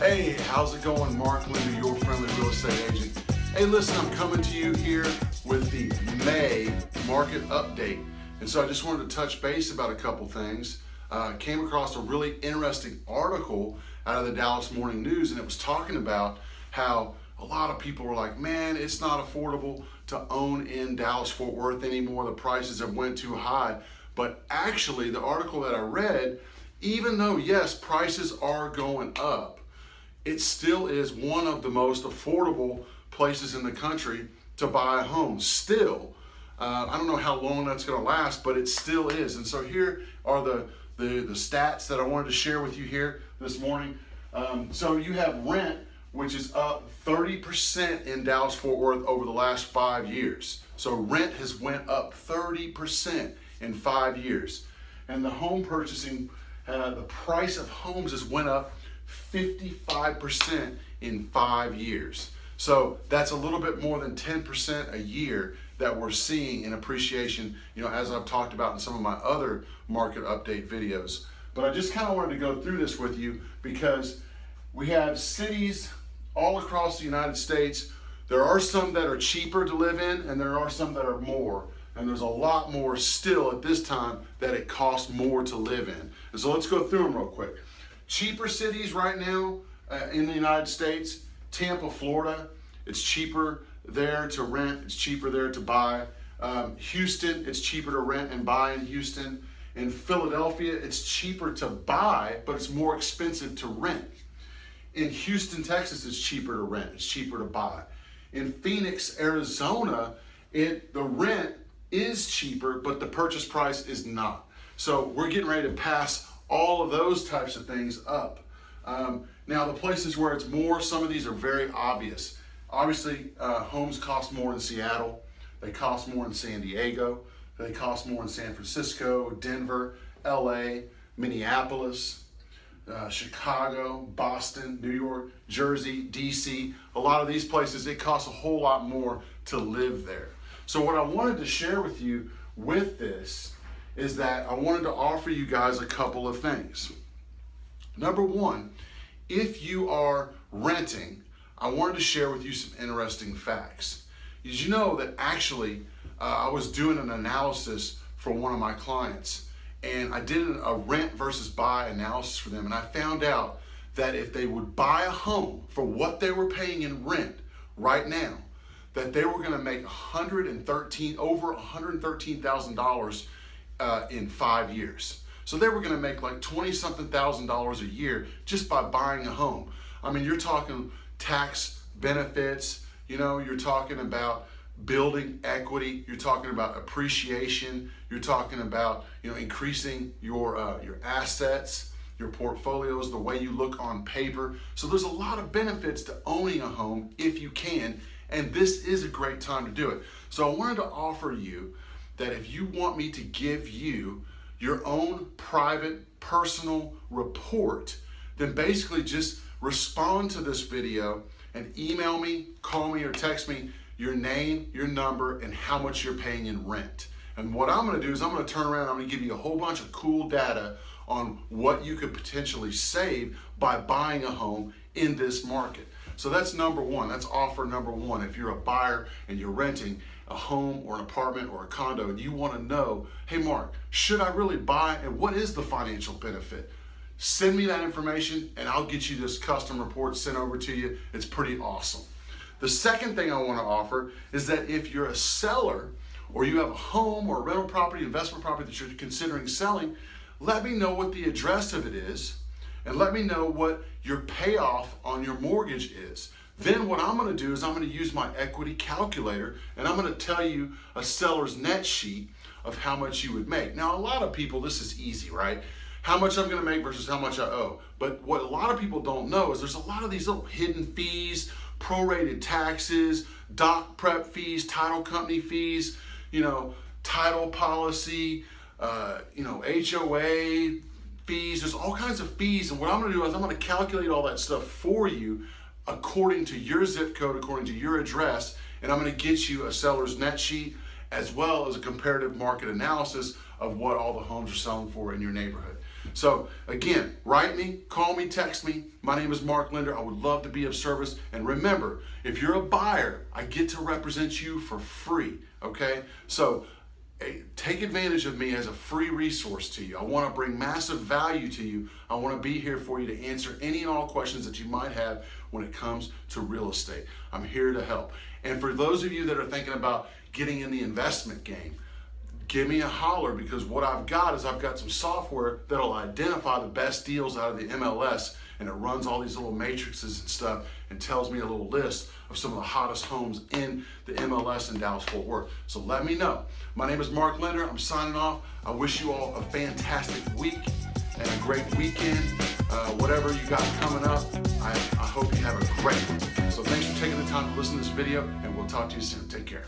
Hey, how's it going? Mark Linder, your friendly real estate agent. Hey, listen, I'm coming to you here with the May market update. And so I just wanted to touch base about a couple things. Came across a really interesting article out of the Dallas Morning News, and it was talking about how a lot of people were like, man, it's not affordable to own in Dallas-Fort Worth anymore. The prices have went too high. But actually, the article that I read, even though, yes, prices are going up, it still is one of the most affordable places in the country to buy a home. Still, I don't know how long that's going to last, but it still is. And so here are the stats that I wanted to share with you here this morning. So you have rent, which is up 30% in Dallas-Fort Worth over the last 5 years. So rent has went up 30% in 5 years. And the home purchasing, the price of homes has went up 55% in 5 years. So that's a little bit more than 10% a year that we're seeing in appreciation, as I've talked about in some of my other market update videos. But I just kind of wanted to go through this with you because we have cities all across the United States. There are some that are cheaper to live in, and there are some that are more. And there's a lot more still at this time that it costs more to live in. And so let's go through them real quick. Cheaper cities right now in the United States: Tampa, Florida. It's cheaper there to rent. It's cheaper there to buy. Houston, it's cheaper to rent and buy in Houston. In Philadelphia, it's cheaper to buy, but it's more expensive to rent. In Houston, Texas, it's cheaper to rent. It's cheaper to buy. In Phoenix, Arizona, the rent is cheaper, but the purchase price is not. So we're getting ready to pass all of those types of things up. Now the places where it's more, some of these are very obvious. Obviously, homes cost more in Seattle. They cost more in San Diego. They cost more in San Francisco, Denver, LA, Minneapolis, Chicago, Boston, New York, Jersey, DC. A lot of these places, it costs a whole lot more to live there. So what I wanted to share with you with this is that I wanted to offer you guys a couple of things. Number one, if you are renting, I wanted to share with you some interesting facts. Did you know that actually I was doing an analysis for one of my clients, and I did a rent versus buy analysis for them, and I found out that if they would buy a home for what they were paying in rent right now, that they were going to make over $113,000 in 5 years. So they were going to make like $20-something thousand a year just by buying a home. I mean, you're talking tax benefits, you're talking about building equity, you're talking about appreciation, you're talking about increasing your assets, your portfolios, the way you look on paper. So there's a lot of benefits to owning a home if you can, and this is a great time to do it. So I wanted to offer you that if you want me to give you your own private personal report, then basically just respond to this video and email me, call me, or text me your name, your number, and how much you're paying in rent. And what I'm gonna do is I'm gonna turn around and I'm gonna give you a whole bunch of cool data on what you could potentially save by buying a home in this market. So that's number one. That's offer number one. If you're a buyer and you're renting a home or an apartment or a condo and you want to know, hey Mark, should I really buy, and what is the financial benefit? Send me that information and I'll get you this custom report sent over to you. It's pretty awesome. The second thing I want to offer is that if you're a seller or you have a home or a rental property, investment property that you're considering selling, let me know what the address of it is, and let me know what your payoff on your mortgage is. Then what I'm going to do is I'm going to use my equity calculator, and I'm going to tell you a seller's net sheet of how much you would make. Now, a lot of people, this is easy, right? How much I'm going to make versus how much I owe. But what a lot of people don't know is there's a lot of these little hidden fees, prorated taxes, doc prep fees, title company fees, title policy, HOA fees. There's all kinds of fees, and what I'm going to do is I'm going to calculate all that stuff for you according to your zip code, according to your address, and I'm going to get you a seller's net sheet as well as a comparative market analysis of what all the homes are selling for in your neighborhood. So again, write me, call me, text me. My name is Mark Linder. I would love to be of service. And remember, if you're a buyer, I get to represent you for free, okay? So take advantage of me as a free resource to you. I want to bring massive value to you. I want to be here for you to answer any and all questions that you might have when it comes to real estate. I'm here to help. And for those of you that are thinking about getting in the investment game, give me a holler, because what I've got is I've got some software that'll identify the best deals out of the MLS, and it runs all these little matrices and stuff and tells me a little list of some of the hottest homes in the MLS in Dallas-Fort Worth. So let me know. My name is Mark Linder. I'm signing off. I wish you all a fantastic week and a great weekend. Whatever you got coming up, I hope you have a great one. So thanks for taking the time to listen to this video, and we'll talk to you soon. Take care.